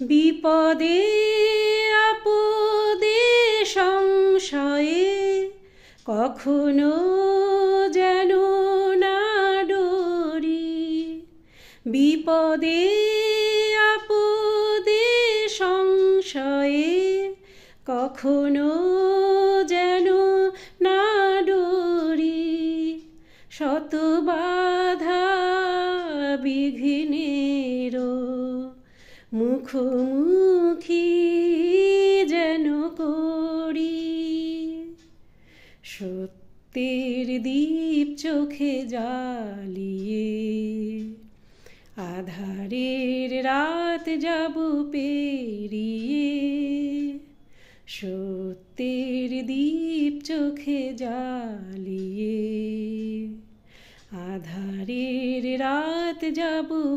বিপদে আপদে সংশয়ে কখনো যেন না ডরি। বিপদে আপদে সংশয়ে কখনো যেন না ডরি। শত বাধা বিঘ্নেরও মুখোমুখি যেন করি। সত্যের দীপ চোখে জ্বালিয়ে আধারের রাত যাব পেরিয়ে। সত্যের দীপ চোখে জ্বালিয়ে আধারের রাত যাব